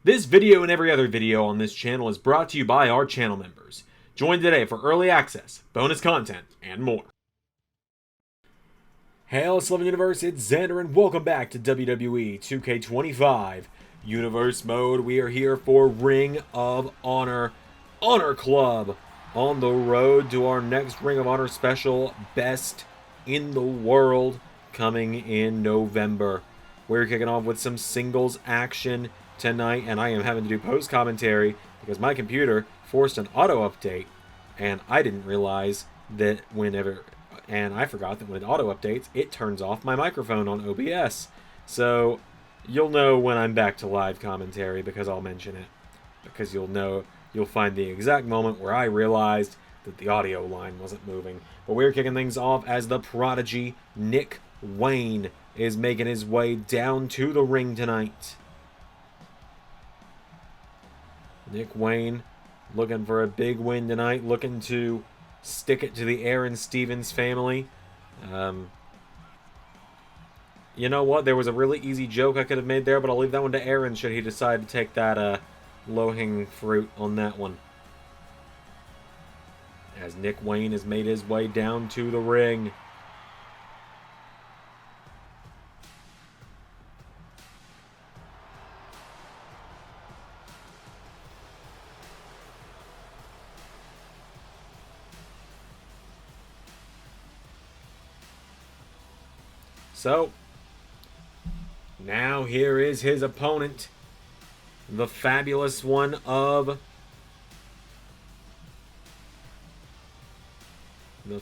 This video and every other video on this channel is brought to you by our channel members. Join today for early access, bonus content, and more. Hey, Isla Universe, it's Xander, and welcome back to WWE 2K25 Universe Mode. We are here for Ring of Honor Club on the road to our next Ring of Honor special, Best in the World, coming in November. We're kicking off with some singles action tonight, and I am having to do post commentary because my computer forced an auto update, and I didn't realize that I forgot that when it auto updates, it turns off my microphone on OBS. So you'll know when I'm back to live commentary because I'll mention it, because you'll find the exact moment where I realized that the audio line wasn't moving. But we're kicking things off as the prodigy Nick Wayne is making his way down to the ring tonight. Nick Wayne looking for a big win tonight, looking to stick it to the Aron Stevens family. You know what? There was a really easy joke I could have made there, but I'll leave that one to Aron should he decide to take that low-hanging fruit on that one. As Nick Wayne has made his way down to the ring. So, now here is his opponent, the fabulous one of the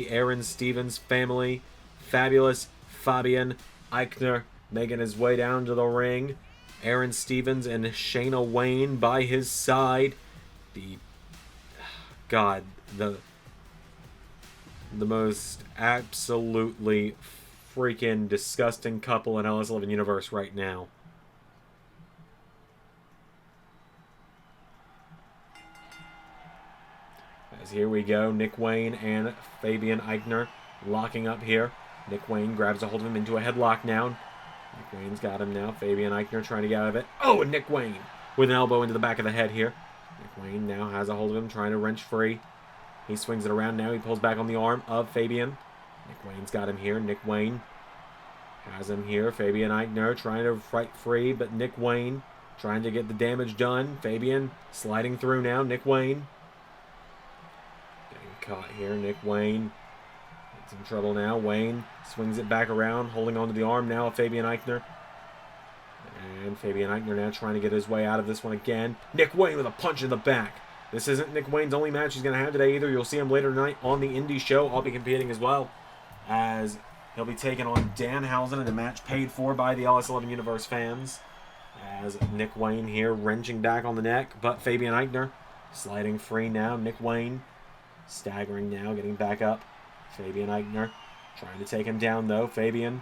Aron Stevens family, fabulous Fabian Aichner, making his way down to the ring. Aron Stevens and Shayna Wayne by his side. The most absolutely freaking disgusting couple in Isla Universe right now. As here we go, Nick Wayne and Fabian Aichner locking up here. Nick Wayne grabs a hold of him into a headlock now. Nick Wayne's got him now. Fabian Aichner trying to get out of it. Oh, and Nick Wayne with an elbow into the back of the head here. Nick Wayne now has a hold of him, trying to wrench free. He swings it around now. He pulls back on the arm of Fabian. Nick Wayne's got him here. Nick Wayne has him here. Fabian Aichner trying to fight free, but Nick Wayne trying to get the damage done. Fabian sliding through now. Nick Wayne getting caught here. Nick Wayne gets in trouble now. Wayne swings it back around, holding onto the arm now of Fabian Aichner. And Fabian Aichner now trying to get his way out of this one again. Nick Wayne with a punch in the back. This isn't Nick Wayne's only match he's going to have today either. You'll see him later tonight on the indie show. I'll be competing as well, as he'll be taking on Danhausen in a match paid for by the LS11 Universe fans. As Nick Wayne here wrenching back on the neck, but Fabian Aichner sliding free now. Nick Wayne staggering now, getting back up. Fabian Aichner trying to take him down though. Fabian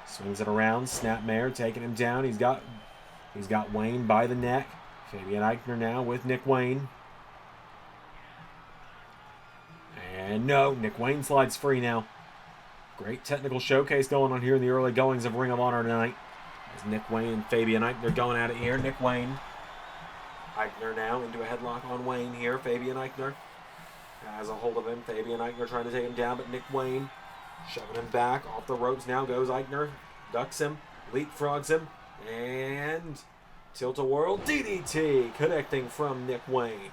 swings it around. Snapmare taking him down. He's got Wayne by the neck. Fabian Aichner now with Nick Wayne. And no, Nick Wayne slides free now. Great technical showcase going on here in the early goings of Ring of Honor tonight. As Nick Wayne and Fabian Aichner going at it here. Nick Wayne. Aichner now into a headlock on Wayne here. Fabian Aichner has a hold of him. Fabian Aichner trying to take him down, but Nick Wayne shoving him back. Off the ropes now goes Aichner. Ducks him. Leapfrogs him. And tilt-a-whirl DDT connecting from Nick Wayne.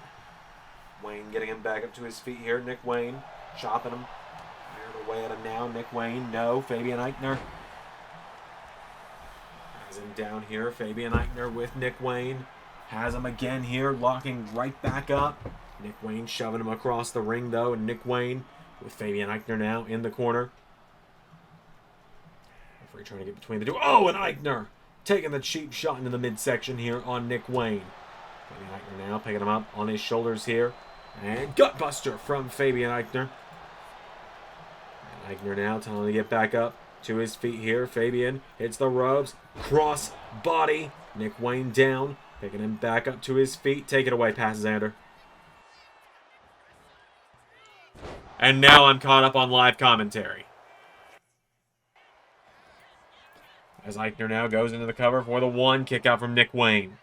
Wayne getting him back up to his feet here. Nick Wayne chopping him. Iron away at him now. Nick Wayne, no. Fabian Aichner has him down here. Fabian Aichner with Nick Wayne. Has him again here, locking right back up. Nick Wayne shoving him across the ring, though. And Nick Wayne with Fabian Aichner now in the corner. Referee trying to get between the two. Oh, and Aichner taking the cheap shot into the midsection here on Nick Wayne. Fabian Aichner now picking him up on his shoulders here. And gutbuster from Fabian Aichner. And Aichner now telling him to get back up to his feet here. Fabian hits the ropes. Cross body. Nick Wayne down. Picking him back up to his feet. Take it away, Pass Xander. And now I'm caught up on live commentary. As Aichner now goes into the cover for the 1. Kick out from Nick Wayne.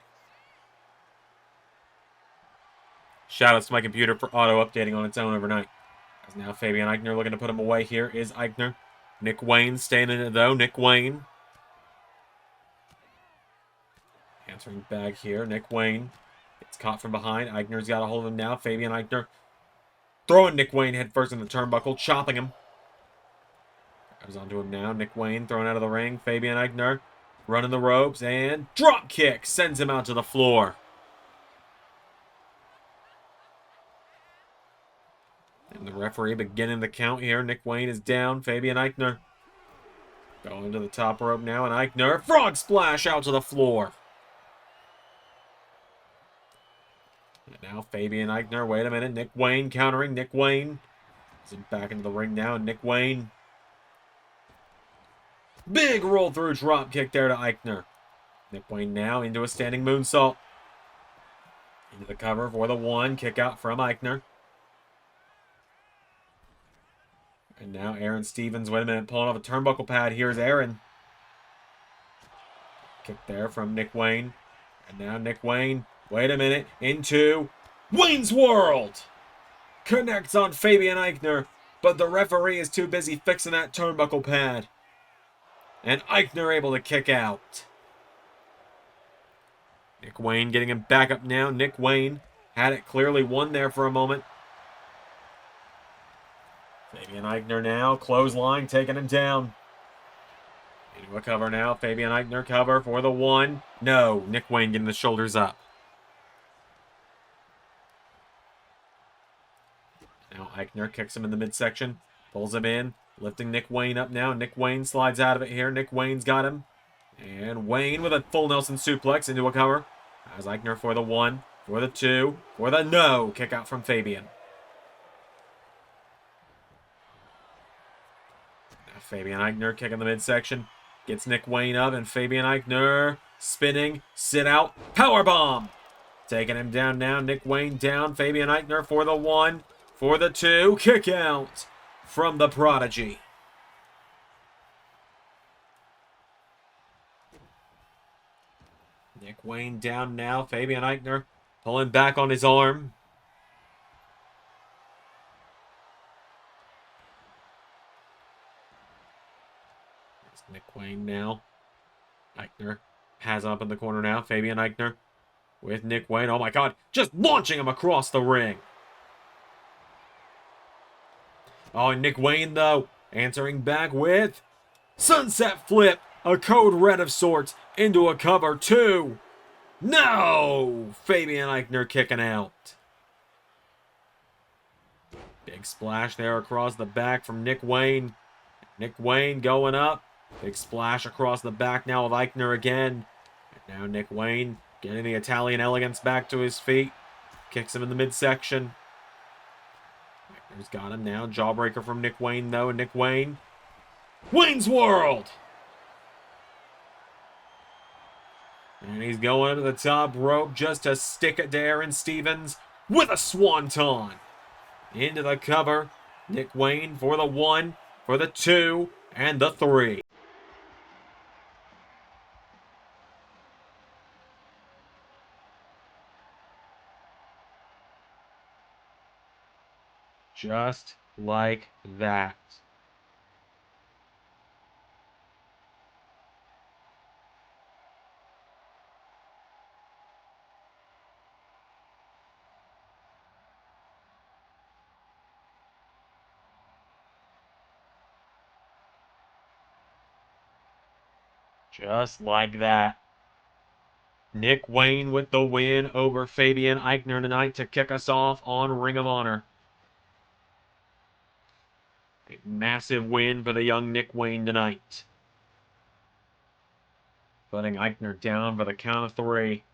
Shoutouts to my computer for auto-updating on its own overnight. As now Fabian Aichner looking to put him away here is Aichner. Nick Wayne staying in it though. Nick Wayne. Answering back here. Nick Wayne. It's caught from behind. Aichner's got a hold of him now. Fabian Aichner throwing Nick Wayne head first in the turnbuckle. Chopping him. Goes onto him now. Nick Wayne thrown out of the ring. Fabian Aichner running the ropes and drop kick sends him out to the floor. And the referee beginning the count here. Nick Wayne is down. Fabian Aichner going to the top rope now. And Aichner, frog splash out to the floor. And now Fabian Aichner, wait a minute. Nick Wayne countering. Nick Wayne is back into the ring now. And Nick Wayne. Big roll through drop kick there to Aichner. Nick Wayne now into a standing moonsault. Into the cover for the 1. Kick out from Aichner. And now Aron Stevens, wait a minute, pulling off a turnbuckle pad. Here's Aron. Kick there from Nick Wayne. And now Nick Wayne, wait a minute, into Wayne's World. Connects on Fabian Aichner, but the referee is too busy fixing that turnbuckle pad. And Aichner able to kick out. Nick Wayne getting him back up now. Nick Wayne had it clearly won there for a moment. Fabian Aichner now, clothesline, taking him down. Into a cover now. Fabian Aichner cover for the 1. No, Nick Wayne getting the shoulders up. Now Aichner kicks him in the midsection, pulls him in, lifting Nick Wayne up now. Nick Wayne slides out of it here. Nick Wayne's got him. And Wayne with a full Nelson suplex into a cover. As Aichner for the 1, for the 2, for the no. Kick out from Fabian. Fabian Aichner kicking the midsection. Gets Nick Wayne up, and Fabian Aichner spinning. Sit out. Powerbomb. Taking him down now. Nick Wayne down. Fabian Aichner for the 1. For the 2. Kick out from the Prodigy. Nick Wayne down now. Fabian Aichner pulling back on his arm. Nick Wayne now. Aichner has up in the corner now. Fabian Aichner with Nick Wayne. Oh my God. Just launching him across the ring. Oh, and Nick Wayne, though, answering back with Sunset Flip. A code red of sorts into a cover 2. No! Fabian Aichner kicking out. Big splash there across the back from Nick Wayne. Nick Wayne going up. Big splash across the back now of Aichner again. And now Nick Wayne getting the Italian elegance back to his feet. Kicks him in the midsection. Aichner's got him now. Jawbreaker from Nick Wayne, though. And Nick Wayne. Wayne's World! And he's going to the top rope just to stick it to Aron Stevens with a swanton. Into the cover. Nick Wayne for the 1, for the 2, and the 3. Just like that. Just like that. Nick Wayne with the win over Fabian Aichner tonight to kick us off on Ring of Honor. A massive win for the young Nick Wayne tonight. Putting Aichner down for the count of 3.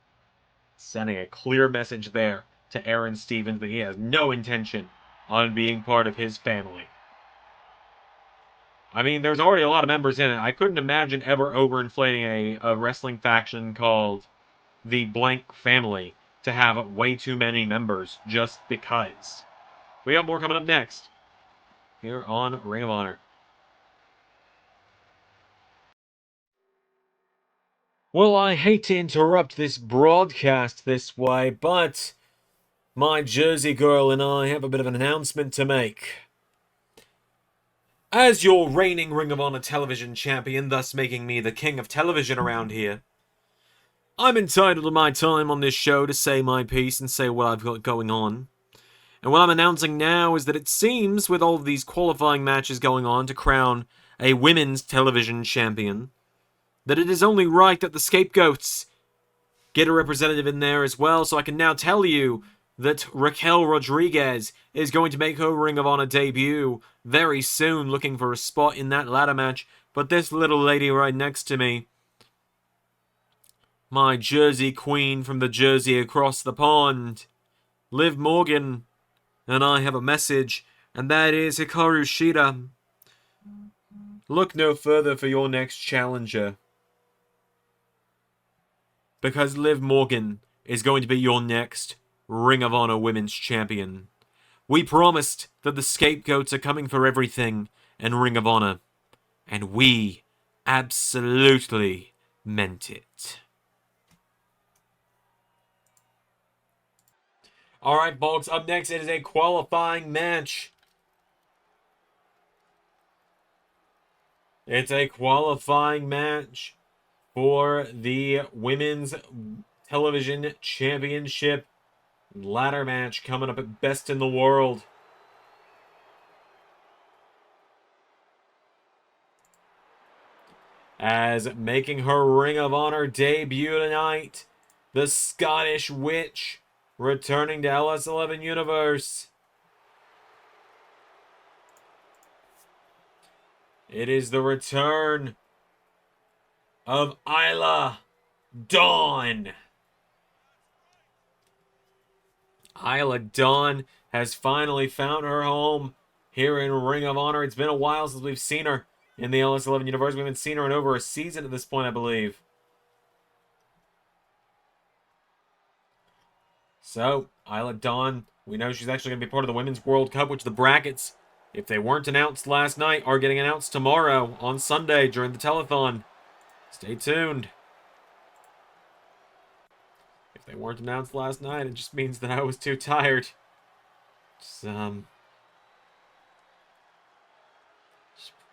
Sending a clear message there to Aron Stevens that he has no intention on being part of his family. I mean, there's already a lot of members in it. I couldn't imagine ever overinflating a wrestling faction called the Blank Family to have way too many members just because. We got more coming up next here on Ring of Honor. Well, I hate to interrupt this broadcast this way, but my Jersey girl and I have a bit of an announcement to make. As your reigning Ring of Honor television champion, thus making me the king of television around here, I'm entitled to my time on this show to say my piece and say what I've got going on. And what I'm announcing now is that it seems, with all of these qualifying matches going on to crown a women's television champion, that it is only right that the Scapegoats get a representative in there as well, so I can now tell you that Raquel Rodriguez is going to make her Ring of Honor debut very soon, looking for a spot in that ladder match. But this little lady right next to me, my Jersey queen from the Jersey across the pond, Liv Morgan, and I have a message, and that is, Hikaru Shida, look no further for your next challenger, because Liv Morgan is going to be your next Ring of Honor Women's Champion. We promised that the Scapegoats are coming for everything in Ring of Honor, and we absolutely meant it. Alright, folks, up next it is a qualifying match. It's a qualifying match for the Women's Television Championship ladder match coming up at Best in the World. As making her Ring of Honor debut tonight, the Scottish Witch returning to LS11 Universe. It is the return of Isla Dawn. Isla Dawn has finally found her home here in Ring of Honor. It's been a while since we've seen her in the LS11 universe. We haven't seen her in over a season at this point, I believe. So, Isla Dawn, we know she's actually going to be part of the Women's World Cup, which the brackets, if they weren't announced last night, are getting announced tomorrow on Sunday during the telethon. Stay tuned. If they weren't announced last night, it just means that I was too tired. It's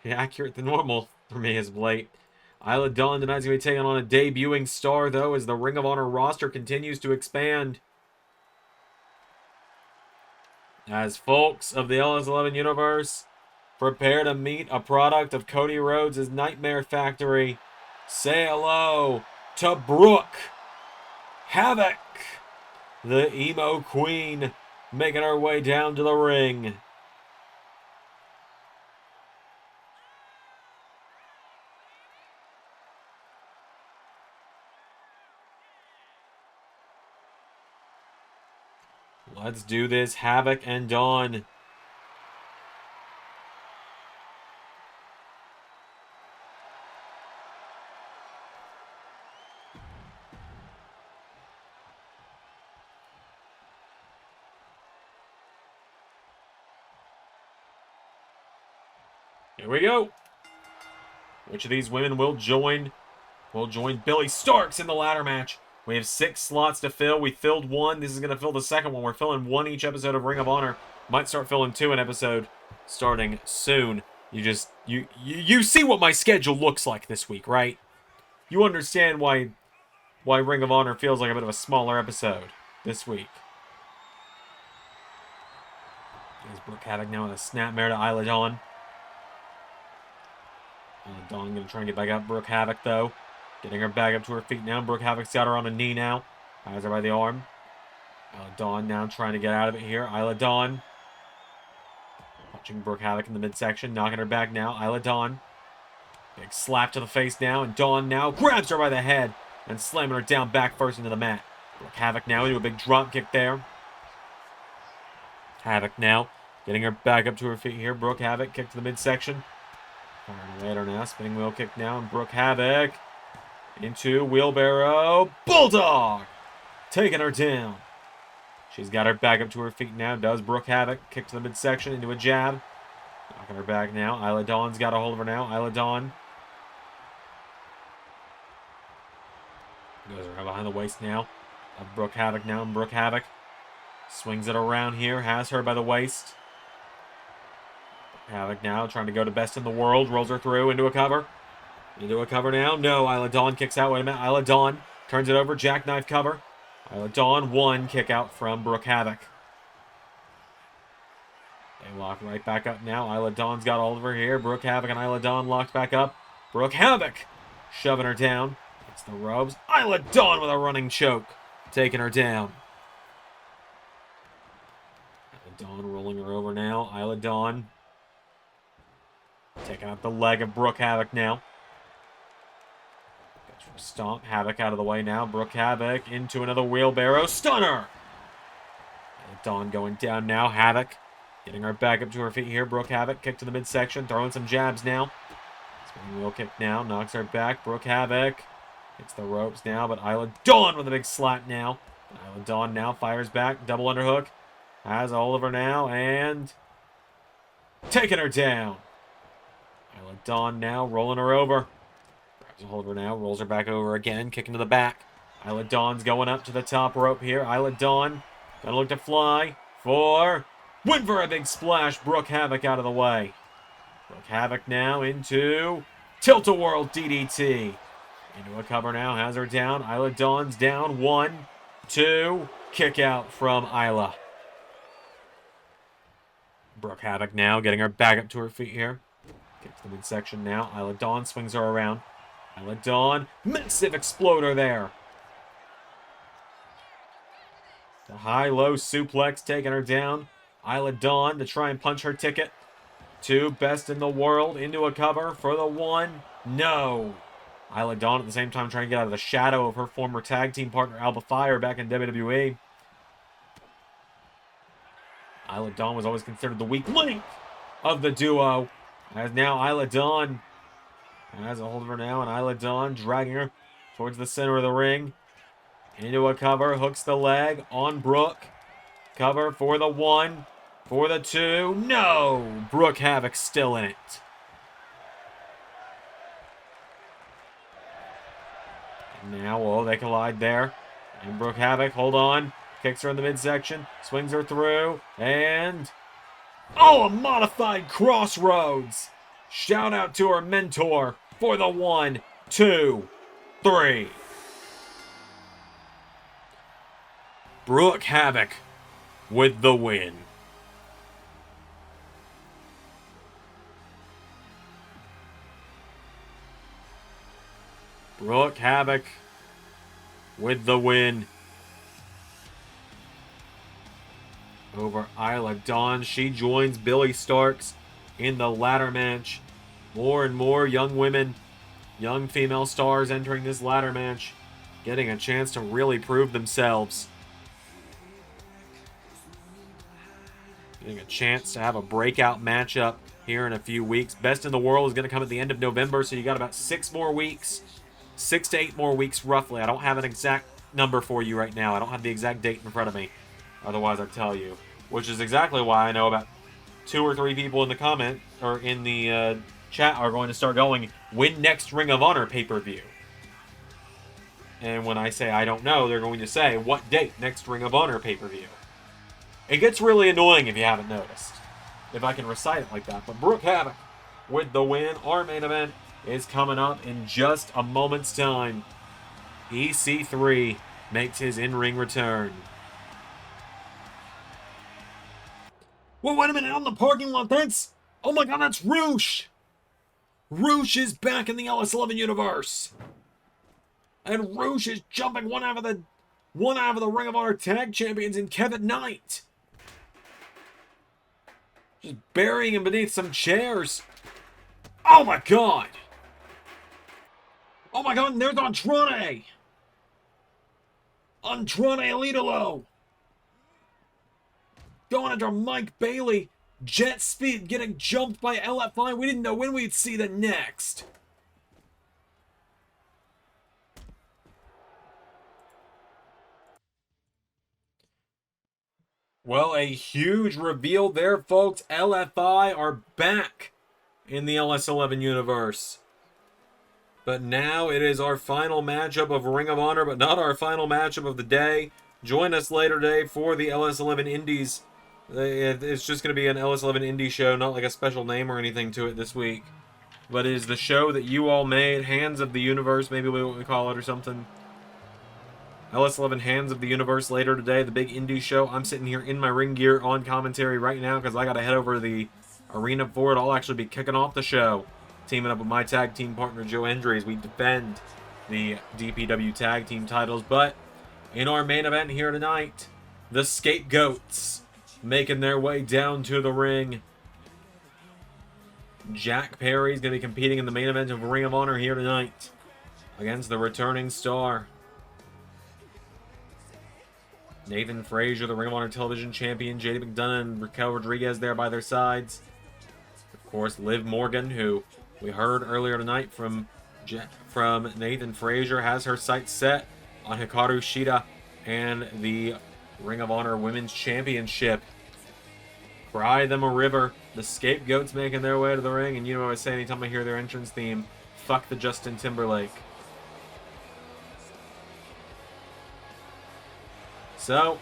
pretty accurate than normal for me as of late. Isla Dawn tonight's going to be taking on a debuting star, though, as the Ring of Honor roster continues to expand. As folks of the LS11 universe prepare to meet a product of Cody Rhodes' Nightmare Factory, say hello to Brooke, Havoc, the emo queen, making her way down to the ring. Let's do this, Havoc and Dawn. Here we go. Which of these women will join? Will join Billy Starks in the ladder match. We have 6 slots to fill. We filled 1. This is going to fill the second one. We're filling 1 each episode of Ring of Honor. Might start filling 2 an episode starting soon. You see what my schedule looks like this week, right? You understand why Ring of Honor feels like a bit of a smaller episode this week. There's Brooke Havoc now with a snapmare to Isla Dawn. Dawn going to try and get back up. Brooke Havoc, though. Getting her back up to her feet now. Brooke Havoc's got her on a knee now. Has her by the arm. Isla Dawn now trying to get out of it here. Isla Dawn. Punching Brooke Havoc in the midsection. Knocking her back now. Isla Dawn. Big slap to the face now. And Dawn now grabs her by the head. And slamming her down back first into the mat. Brooke Havoc now into a big drop kick there. Havoc now. Getting her back up to her feet here. Brooke Havoc kick to the midsection. Firing away at her now. Spinning wheel kick now. And Brooke Havoc into wheelbarrow. Bulldog! Taking her down. She's got her back up to her feet now. Does Brooke Havoc. Kick to the midsection into a jab. Knocking her back now. Isla Dawn's got a hold of her now. Isla Dawn. behind the waist now of Brooke Havoc now, and Brooke Havoc swings it around here, has her by the waist. Havoc now trying to go to best in the world, rolls her through into a cover. Into a cover now. No, Isla Dawn kicks out. Wait a minute. Isla Dawn turns it over, jackknife cover. Isla Dawn, one kick out from Brooke Havoc. They lock right back up now. Isla Dawn's got all over here. Brooke Havoc and Isla Dawn locked back up. Brooke Havoc shoving her down. It's the ropes. Isla Dawn with a running choke, taking her down. Isla Dawn rolling her over now. Isla Dawn taking out the leg of Brooke Havoc now. Stomp. Havoc out of the way now. Brooke Havoc into another wheelbarrow. Stunner! Isla Dawn going down now. Havoc getting her back up to her feet here. Brooke Havoc kick to the midsection. Throwing some jabs now. Spinning wheel kick now. Knocks her back. Brooke Havoc hits the ropes now. But Isla Dawn with a big slap now. Isla Dawn now fires back. Double underhook. Has a hold of her now. And taking her down. Isla Dawn now rolling her over. Grabs a hold of her now. Rolls her back over again. Kicking to the back. Isla Dawn's going up to the top rope here. Isla Dawn gonna look to fly for... Win for a big splash. Brooke Havoc out of the way. Brooke Havoc now into Tilt-A-Whirl DDT. Into a cover now. Has her down. Isla Dawn's down. 1, 2. Kick out from Isla. Brooke Havoc now getting her back up to her feet here. Kick to the midsection now. Isla Dawn swings her around. Isla Dawn. Massive exploder there. The high-low suplex taking her down. Isla Dawn to try and punch her ticket to best in the world. Into a cover for the 1. No. Isla Dawn at the same time trying to get out of the shadow of her former tag team partner Alba Fire back in WWE. Isla Dawn was always considered the weak link of the duo. As now Isla Dawn has a hold of her now, and Isla Dawn dragging her towards the center of the ring. Into a cover, hooks the leg on Brooke. Cover for the 1, for the 2. No! Brooke Havoc still in it. And now, oh, they collide there. And Brooke Havoc, hold on. Kicks her in the midsection, swings her through, and... Oh, a modified crossroads! Shout out to her mentor for the 1, 2, 3. Brooke Havoc with the win. Brooke Havoc with the win over Isla Dawn. She joins Billy Starks in the ladder match. More and more young women, young female stars entering this ladder match, getting a chance to really prove themselves. Getting a chance to have a breakout matchup here in a few weeks. Best in the World is going to come at the end of November, so you got about 6 more weeks. 6 to 8 more weeks, roughly. I don't have an exact number for you right now. I don't have the exact date in front of me. Otherwise, I'd tell you. Which is exactly why I know about 2 or 3 people in the comment, or in the chat, are going to start going, when next Ring of Honor pay-per-view? And when I say I don't know, they're going to say, what date next Ring of Honor pay-per-view? It gets really annoying if you haven't noticed, if I can recite it like that. But Brooke Havoc with the win. Our main event is coming up in just a moment's time. EC3 makes his in-ring return. Well, wait a minute, on the parking lot, that's... Oh my god, that's Roosh! Roosh is back in the LS11 universe! And Roosh is jumping one out of the Ring of Honor Tag Champions in Kevin Knight. Just burying him beneath some chairs. Oh my god! Oh my god, and there's Andrade! Andrade Elidolo! Going under Mike Bailey. Jet speed getting jumped by LFI. We didn't know when we'd see the next. Well, a huge reveal there, folks. LFI are back in the LS11 universe. But now it is our final matchup of Ring of Honor, but not our final matchup of the day. Join us later today for the LS11 Indies. It's just going to be an LS11 Indie show, not like a special name or anything to it this week. But it is the show that you all made, Hands of the Universe, maybe what we call it or something. LS11 Hands of the Universe later today, the big indie show. I'm sitting here in my ring gear on commentary right now because I got to head over to the arena for it. I'll actually be kicking off the show, teaming up with my tag team partner Joe Hendry as we defend the DPW tag team titles. But in our main event here tonight, the Scapegoats making their way down to the ring. Jack Perry is going to be competing in the main event of Ring of Honor here tonight against the returning star Nathan Frazier, the Ring of Honor Television Champion, JD McDonough and Raquel Rodriguez there by their sides. Of course, Liv Morgan, who we heard earlier tonight from Nathan Frazier, has her sights set on Hikaru Shida and the Ring of Honor Women's Championship. Cry them a river. The Scapegoats making their way to the ring, and you know what I say anytime I hear their entrance theme, fuck the Justin Timberlake. So,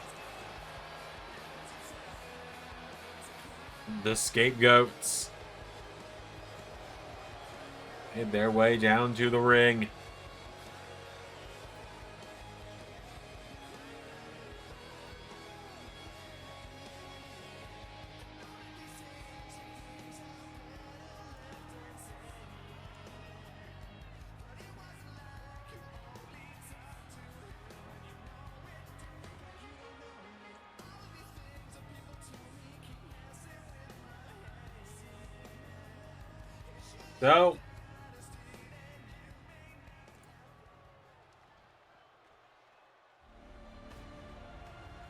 the Scapegoats made their way down to the ring. So,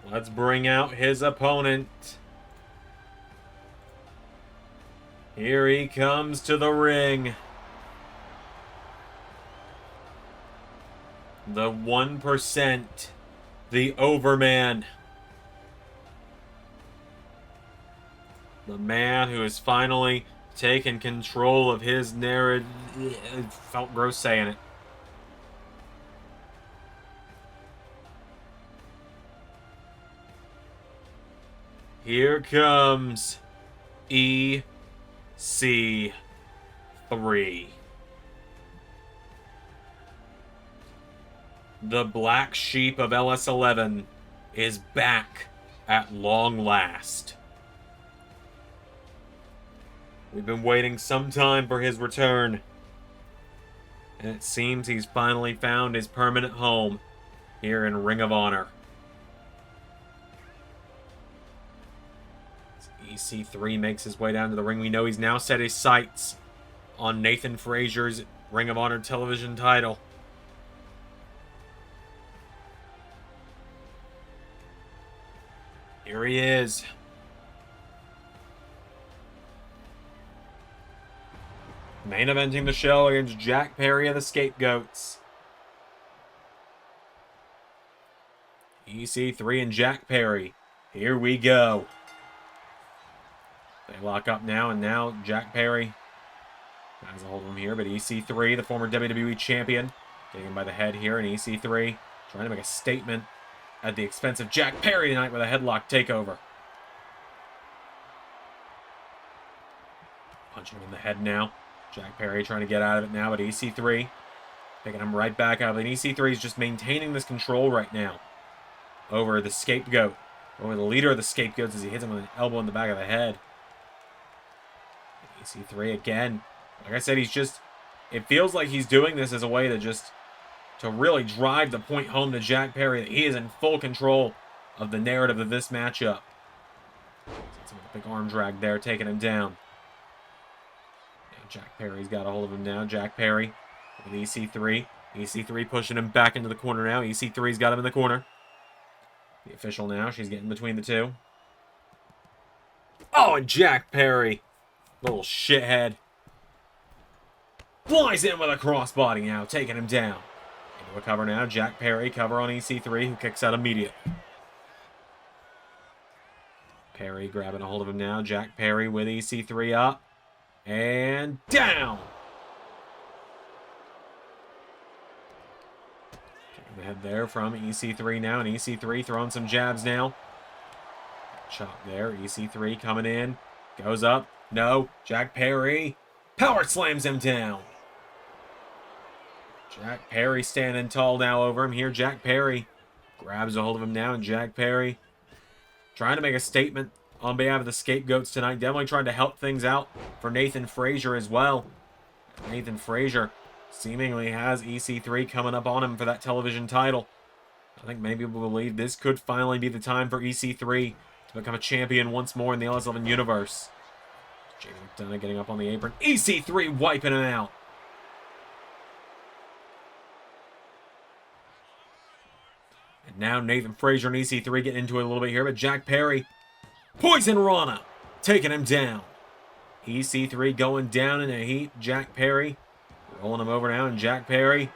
let's bring out his opponent. Here he comes to the ring. The 1%, the Overman. The man who has finally taken control of his narrative. It felt gross saying it. Here comes EC3. The black sheep of LS11 is back at long last. We've been waiting some time for his return, and it seems he's finally found his permanent home here in Ring of Honor. As EC3 makes his way down to the ring, we know he's now set his sights on Nathan Frazier's Ring of Honor television title. Here he is. Main eventing the show against Jack Perry of the Scapegoats. EC3 and Jack Perry. Here we go. They lock up now, and now Jack Perry has a hold of him here, but EC3, the former WWE champion, getting him by the head here, and EC3 trying to make a statement at the expense of Jack Perry tonight with a headlock takeover. Punching him in the head now. Jack Perry trying to get out of it now, but EC3 picking him right back up. And EC3 is just maintaining this control right now over the Scapegoat, over the leader of the Scapegoats as he hits him with an elbow in the back of the head. And EC3 again. Like I said, he's just, it feels like he's doing this as a way to really drive the point home to Jack Perry that he is in full control of the narrative of this matchup. Some big arm drag there, taking him down. Jack Perry's got a hold of him now. Jack Perry with EC3. EC3 pushing him back into the corner now. EC3's got him in the corner. The official now. She's getting between the two. Oh, and Jack Perry, little shithead, flies in with a crossbody now, taking him down. Into a cover now. Jack Perry, cover on EC3, who kicks out immediately. Perry grabbing a hold of him now. Jack Perry with EC3 up. And down. Head there from EC3 now, and EC3 throwing some jabs now. Chop there, EC3 coming in. Goes up. No. Jack Perry. Power slams him down. Jack Perry standing tall now over him here. Jack Perry grabs a hold of him now, and Jack Perry trying to make a statement on behalf of the Scapegoats tonight. Definitely trying to help things out for Nathan Frazier as well. Nathan Frazier seemingly has EC3 coming up on him for that television title. I think many people believe this could finally be the time for EC3 to become a champion once more in the LS11 universe. JD McDonough getting up on the apron. EC3 wiping him out. And now Nathan Frazier and EC3 getting into it a little bit here, but Jack Perry, Poison Rana, taking him down. EC3 going down in a heap. Jack Perry rolling him over now, and Jack Perry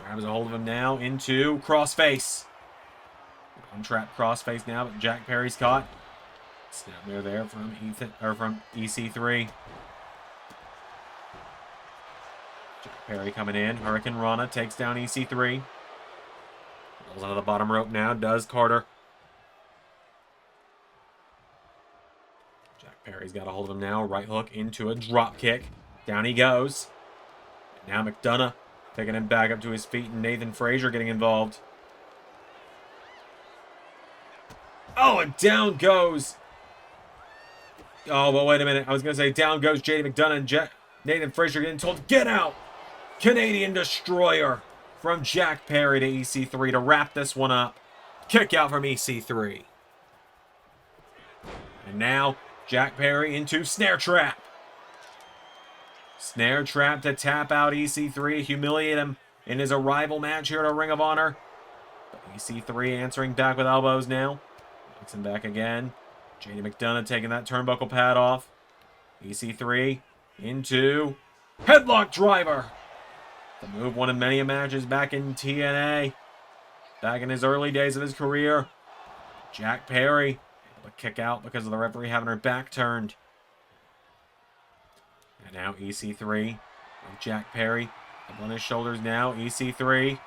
grabs a hold of him now into crossface. Untrapped crossface now, but Jack Perry's caught. Snap there from EC3. Jack Perry coming in. Hurricane Rana takes down EC3. Rolls onto the bottom rope now. Does Carter. Jack Perry's got a hold of him now. Right hook into a drop kick. Down he goes. And now McDonough taking him back up to his feet, and Nathan Frazier getting involved. Oh, and down goes. Oh, but wait a minute. I was going to say down goes JD McDonough, and Nathan Frazier getting told, get out. Canadian Destroyer from Jack Perry to EC3 to wrap this one up. Kick out from EC3. And now Jack Perry into snare trap. Snare trap to tap out EC3, humiliate him in his arrival match here at Ring of Honor. But EC3 answering back with elbows now. Knocks him back again. JD McDonough taking that turnbuckle pad off. EC3 into headlock driver. The move won in many matches back in TNA. Back in his early days of his career. Jack Perry able to kick out because of the referee having her back turned. And now EC3 with Jack Perry up on his shoulders now. EC3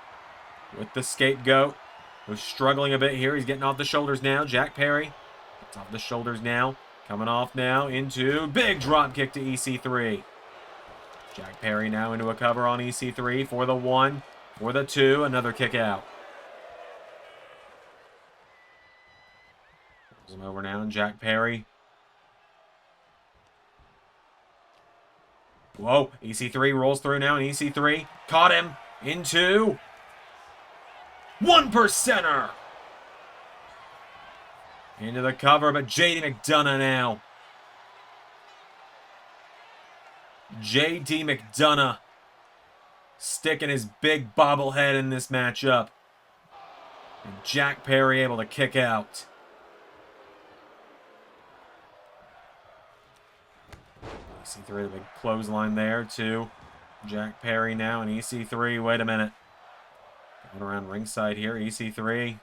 with the Scapegoat, who's struggling a bit here. He's getting off the shoulders now. Jack Perry gets off the shoulders now. Coming off now into big drop kick to EC3. Jack Perry now into a cover on EC3 for the 1, for the 2. Another kick out. Pulls him over now, and Jack Perry. Whoa, EC3 rolls through now, and EC3 caught him into 1%er. Into the cover, but JD McDonough now. JD McDonough sticking his big bobblehead in this matchup. And Jack Perry able to kick out. EC3, the big clothesline there to Jack Perry now, and EC3, wait a minute. Going around ringside here, EC3.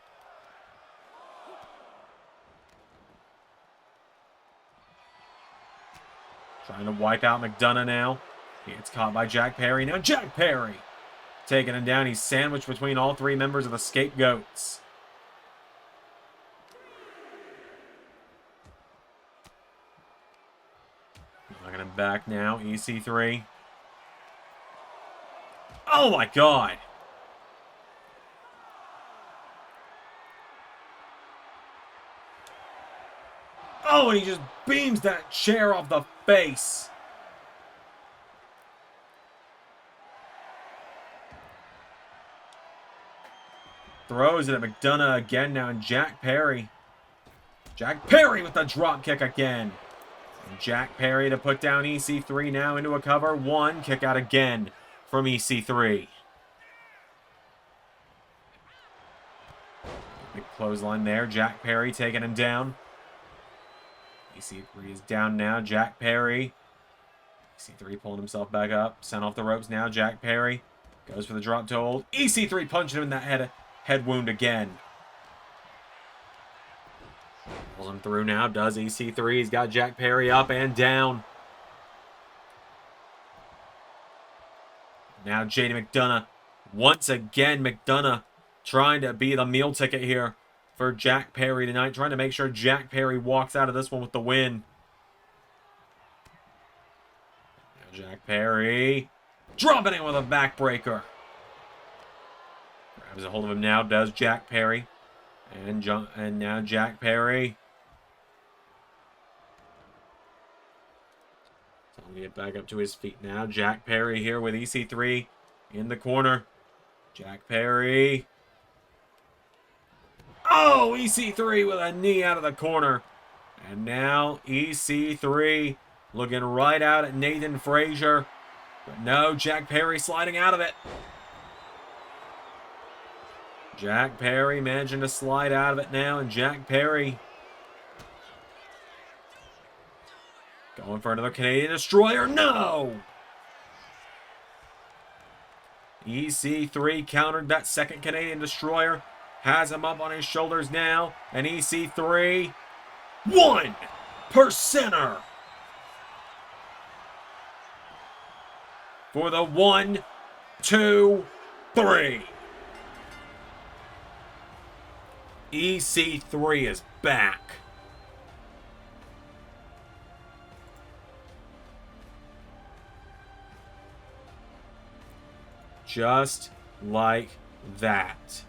Trying to wipe out McDonough now. He gets caught by Jack Perry. Now Jack Perry taking him down. He's sandwiched between all 3 members of the Scapegoats. Knocking him back now. EC3. Oh my God. Oh, and he just beams that chair off the face. Throws it at McDonough again now, and Jack Perry. Jack Perry with the drop kick again. And Jack Perry to put down EC3 now into a cover. 1, kick out again from EC3. Big clothesline there. Jack Perry taking him down. EC3 is down now. Jack Perry. EC3 pulling himself back up. Sent off the ropes now. Jack Perry goes for the drop toe hold. EC3 punching him in that head wound again. Pulls him through now. Does EC3. He's got Jack Perry up and down. Now JD McDonough Once again, McDonough trying to be the meal ticket here for Jack Perry tonight. Trying to make sure Jack Perry walks out of this one with the win. Now Jack Perry dropping it with a backbreaker. Grabs a hold of him now, does Jack Perry. And now Jack Perry. So I'm going to get back up to his feet now. Jack Perry here with EC3 in the corner. Jack Perry. Oh, EC3 with a knee out of the corner. And now EC3 looking right out at Nathan Frazier. But no, Jack Perry sliding out of it. Jack Perry managing to slide out of it now. And Jack Perry going for another Canadian Destroyer. No! EC3 countered that second Canadian Destroyer. Has him up on his shoulders now. And EC3, 1%er. For the 1, 2, 3. EC3 is back. Just like that.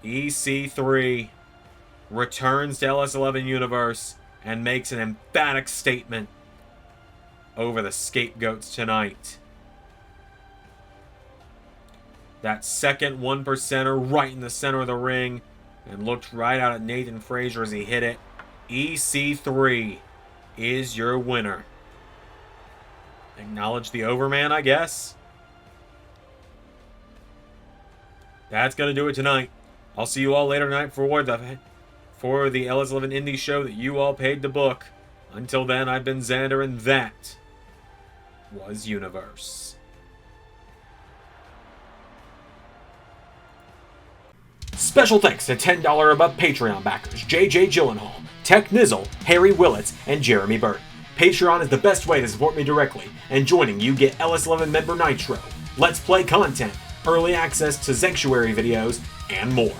EC3 returns to LS11 Universe and makes an emphatic statement over the Scapegoats tonight. That second 1%er right in the center of the ring and looked right out at Nathan Frazier as he hit it. EC3 is your winner. Acknowledge the overman, I guess. That's going to do it tonight. I'll see you all later tonight for the LS11 Indie show that you all paid to book. Until then, I've been Xander, and that was Universe. Special thanks to $10 above Patreon backers JJ Gyllenhaal, Tech Nizzle, Harry Willetts, and Jeremy Burt. Patreon is the best way to support me directly, and joining you get LS11 member Nitro, Let's Play content, early access to Sanctuary videos, and more.